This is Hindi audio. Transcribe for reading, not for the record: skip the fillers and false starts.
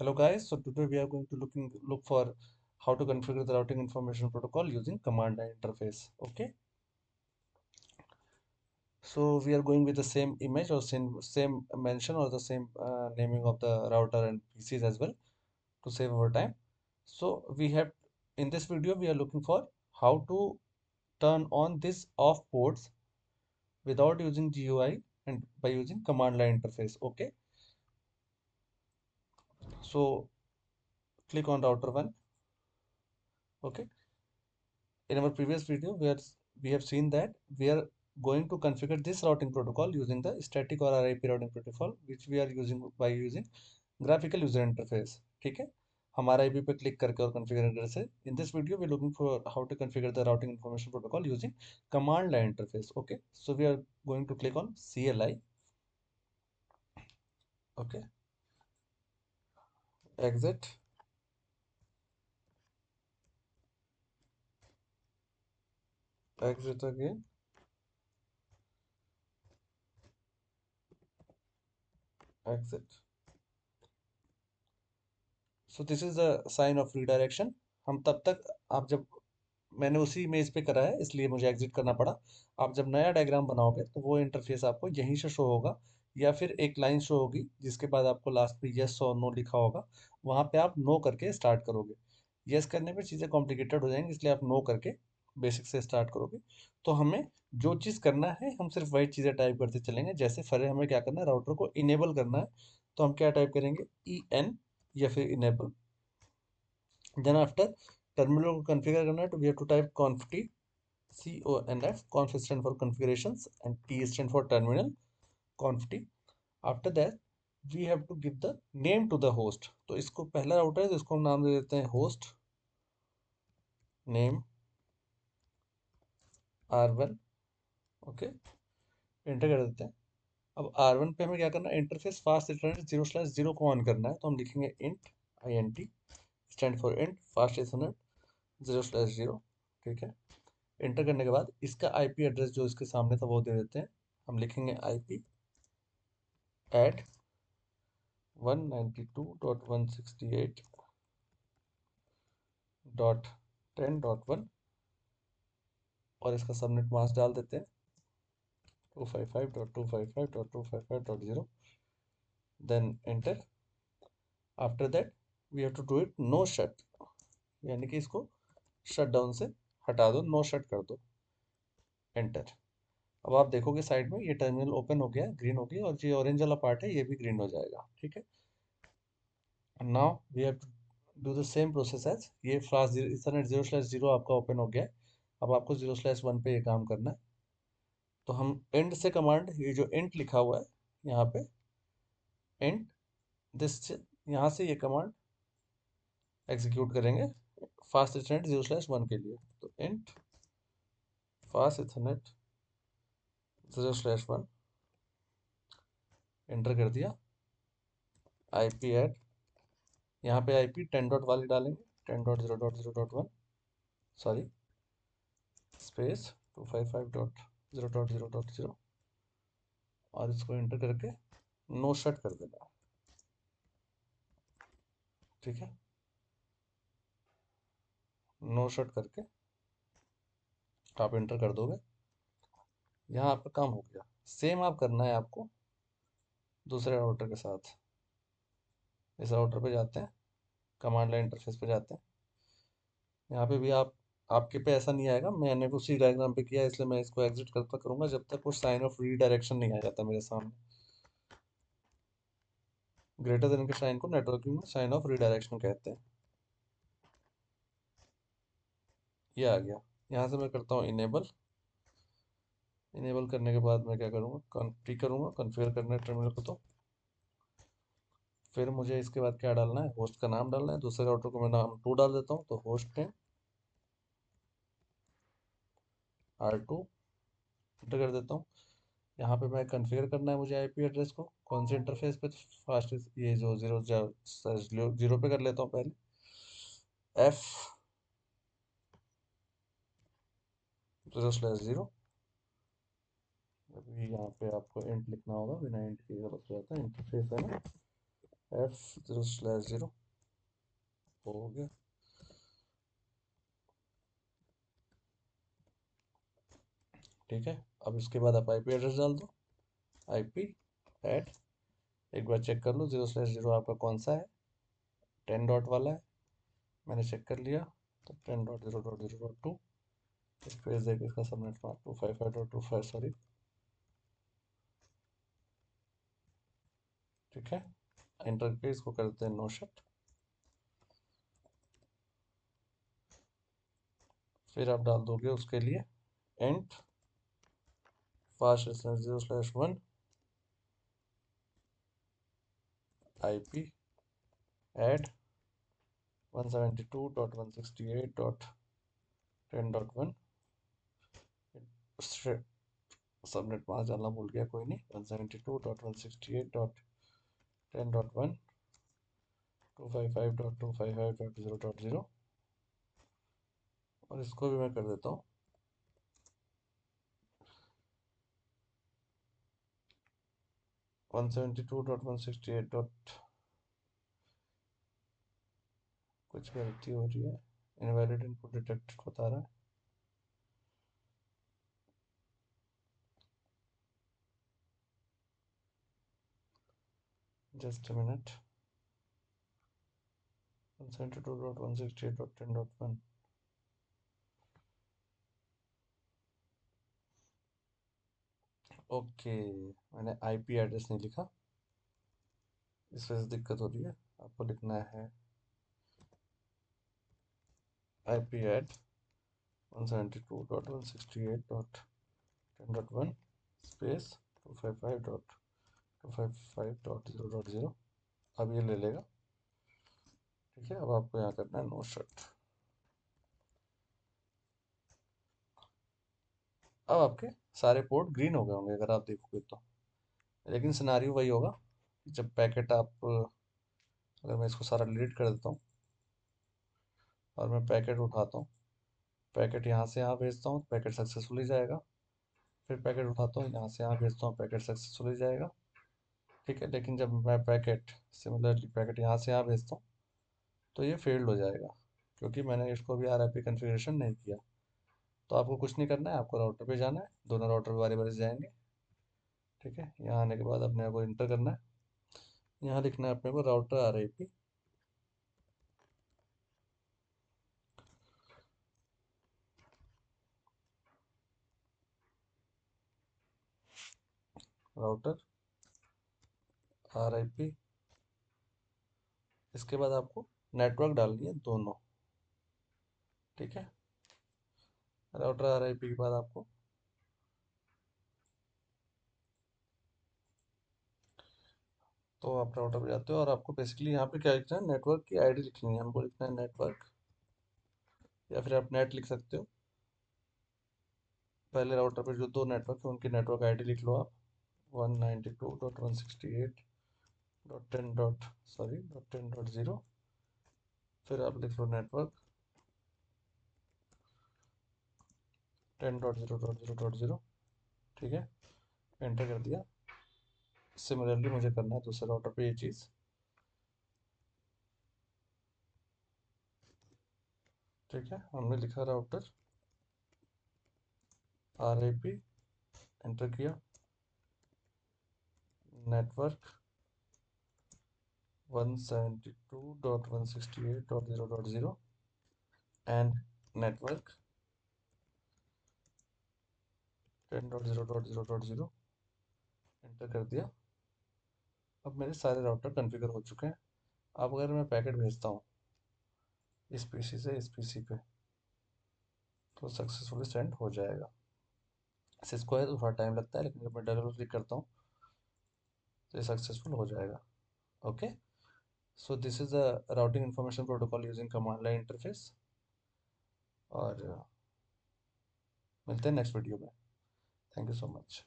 Hello guys, so today we are going to look for how to configure the routing information protocol using command line interface. Okay, so we are going with the same image or same mention or the same naming of the router and PCs as well to save our time. So we have in this video we are looking for how to turn on this off ports without using GUI and by using command line interface. Okay, so click on router one. Okay, in our previous video we have seen that we are going to configure this routing protocol using the static or RIP routing protocol which we are using by using graphical user interface. ठीक है, हम RIP पे क्लिक करके और कॉन्फ़िगर करने से in this video we are looking for how to configure the routing information protocol using command line interface. Okay, so we are going to click on CLI. Okay, exit, exit again, exit. So this is the sign of redirection. हम तब तक आप जब मैंने उसी इमेज पे करा है इसलिए मुझे एग्जिट करना पड़ा. आप जब नया डायग्राम बनाओगे तो वो इंटरफेस आपको यहीं से शो होगा या फिर एक लाइन शो होगी जिसके बाद आपको लास्ट में यस और नो लिखा होगा. वहां पे आप नो करके स्टार्ट करोगे. यस करने पे चीज़ें कॉम्प्लिकेटेड हो जाएंगी इसलिए आप नो करके बेसिक से स्टार्ट करोगे. तो हमें जो चीज़ करना है हम सिर्फ वही चीज़ें टाइप करते चलेंगे. जैसे फर हमें क्या करना है, राउटर को इनेबल करना है. तो हम क्या टाइप करेंगे, ई एन या फिर इनेबल. देन आफ्टर टर्मिनल को कॉन्फ़िगर करना है तो we have to type conft conf. Conf stand for configurations and t stand for terminal. conft. After that we have to give the name to the host. तो इसको पहला राउटर है तो इसको हम नाम दे देते हैं host name R1. Okay, enter कर देते हैं. अब R1 पे हमें क्या करना है, इंटरफेस फास्ट इथरनेट 0/0 को ऑन करना है. तो हम लिखेंगे int int stand for int fast Ethernet 0/0. ठीक है, एंटर करने के बाद इसका आईपी एड्रेस जो इसके सामने था वो दे देते हैं. हम लिखेंगे आईपी एट 192.168.10.1 और इसका सबनेट मास्क डाल देते हैं 255.255.255.0. Then enter. After that we have to do it no shut, यानी कि इसको शट डाउन से हटा दो, नो शट कर दो. एंटर. अब आप देखोगे साइड में ये टर्मिनल ओपन हो गया, ग्रीन हो गया, और जो ऑरेंज वाला पार्ट है ये भी ग्रीन हो जाएगा. ठीक है, now we have to do the same process as ये फ्लास इथरनेट 0/0 आपका ओपन हो गया है. अब आपको 0/1 पे ये काम करना है. तो हम एंड से कमांड, ये जो एंड लिखा हुआ है यहाँ पे एंड दिस, यहाँ से ये कमांड एग्जीक्यूट करेंगे फास्ट इथरनेट 0/1 के लिए. तो एंड फास्ट इथरनेट 0/1 एंटर कर दिया. आईपी एट, यहाँ पे आईपी 10 डॉट वाली डालेंगे 10.0.0.1, सॉरी स्पेस 255.0.0.0 और इसको एंटर करके नो शट कर देना. ठीक है, नो शट करके आप एंटर कर दोगे. यहाँ आपका काम हो गया. सेम आप करना है आपको दूसरे राउटर के साथ. इस राउटर पे जाते हैं, कमांड लाइन इंटरफेस पे जाते हैं. यहाँ पे भी आप आपके पे ऐसा नहीं आएगा, मैंने उसी डायग्राम पे किया इसलिए मैं इसको एग्जिट करता करूंगा जब तक वो साइन ऑफ रीडायरेक्शन नहीं आ जाता मेरे सामने. ग्रेटर देन के साइन को नेटवर्किंग में साइन ऑफ रीडायरेक्शन कहते हैं. ये आ गया. यहाँ से मैं करता हूँ इनेबल. इनेबल करने के बाद मैं क्या करूँगा, कॉन्फ़िगर करूँगा. कॉन्फ़िगर करना है टर्मिनल को. तो फिर मुझे इसके बाद क्या डालना है, होस्ट का नाम डालना है. दूसरे राउटर को मैं नाम 2 डाल देता हूँ. तो होस्ट नेम R2 एंटर कर देता हूँ. यहाँ पे मैं कॉन्फ़िगर करना है मुझे आईपी एड्रेस को कौन से इंटरफेस पे. फास्ट ये जो 0 पे कर लेता हूँ पहले. F 0/0. अभी यहाँ पे आपको इंट लिखना होगा, बिना इंट के गलत हो जाता है. इंटरफेस है ना, F0/0 हो गया। ठीक है, अब इसके बाद आप आईपी एड्रेस डाल दो। आईपी एट, एक बार चेक कर लो 0/0 आपका कौन सा है, 10 डॉट वाला है। मैंने चेक कर लिया, तो 10.0.0.2 स्पेस देके इसका सबनेट मार्क 255.25, सॉरी। ठीक है, एंटर पे इसको करते हैं नो शट। फिर आप डाल दोगे उसके लिए एंट fast 0/1 IP add 172.168.10.1। Subnet mask डालना भूल गया, कोई नहीं। 172.168.10.1 255.255.0.0। और इसको भी मैं कर देता हूँ 172.168. कुछ गलती हो रही है, इनवैलिड इनपुट डिटेक्टेड बता रहा है। Just a minute. 172.168.10.1। ओके, मैंने आईपी एड्रेस नहीं लिखा, इस वजह से दिक्कत हो रही है। आपको लिखना है IP एट 172.168.10.1 स्पेस 255.255.0.0। अब ये ले लेगा। ठीक है, अब आपको यहाँ करना है नो शट। अब आपके सारे पोर्ट ग्रीन हो गए होंगे अगर आप देखोगे तो, लेकिन सिनारियो वही होगा कि जब पैकेट आप, अगर मैं इसको सारा डिलीट कर देता हूँ और मैं पैकेट उठाता हूँ, पैकेट यहाँ से यहाँ भेजता हूँ, पैकेट सक्सेसफुली जाएगा। फिर पैकेट उठाता हूँ, यहाँ से यहाँ भेजता हूँ, पैकेट सक्सेसफुली जाएगा। ठीक है, लेकिन जब मैं पैकेट सिमिलरली पैकेट यहाँ से यहाँ भेजता हूँ तो ये फेल्ड हो जाएगा, क्योंकि मैंने इसको भी RIP कॉन्फ़िगरेशन नहीं किया। तो आपको कुछ नहीं करना है, आपको राउटर पे जाना है, दोनों राउटर बारी बारी से जाएंगे। ठीक है, यहाँ आने के बाद अपने को इंटर करना है, यहाँ लिखना है अपने को राउटर RIP। राउटर RIP, इसके बाद आपको नेटवर्क डालनी है दोनों। ठीक है, राउटर RIP के बाद आपको तो आप राउटर पे जाते हो और आपको बेसिकली यहाँ पे क्या लिखना है, नेटवर्क की आईडी लिखनी है। हमको लिखना है नेटवर्क, या फिर आप नेट लिख सकते हो। पहले राउटर पे जो दो नेटवर्क है उनकी नेटवर्क आईडी लिख लो आप, 192.168.10 डॉट सॉरी .10.0। फिर आप लिख लो नेटवर्क 10.0.0.0। ठीक है, एंटर कर दिया। सिमिलरली मुझे करना है दूसरे राउटर पे ये चीज़। ठीक है, हमने लिखा राउटर RIP, एंटर किया, नेटवर्क 172.168.0.0 एंड नेटवर्क 10.0.0.0, एंटर कर दिया। अब मेरे सारे राउटर कॉन्फ़िगर हो चुके हैं। अब अगर मैं पैकेट भेजता हूँ इस PC से इस PC पे, तो सक्सेसफुली सेंड हो जाएगा। सिस्को है तो थोड़ा टाइम लगता है, लेकिन जब मैं डिलीवरी करता हूँ तो ये सक्सेसफुल हो जाएगा। Okay, so this is the routing information protocol using command line interface. और मिलते हैं नेक्स्ट वीडियो में। Thank you so much.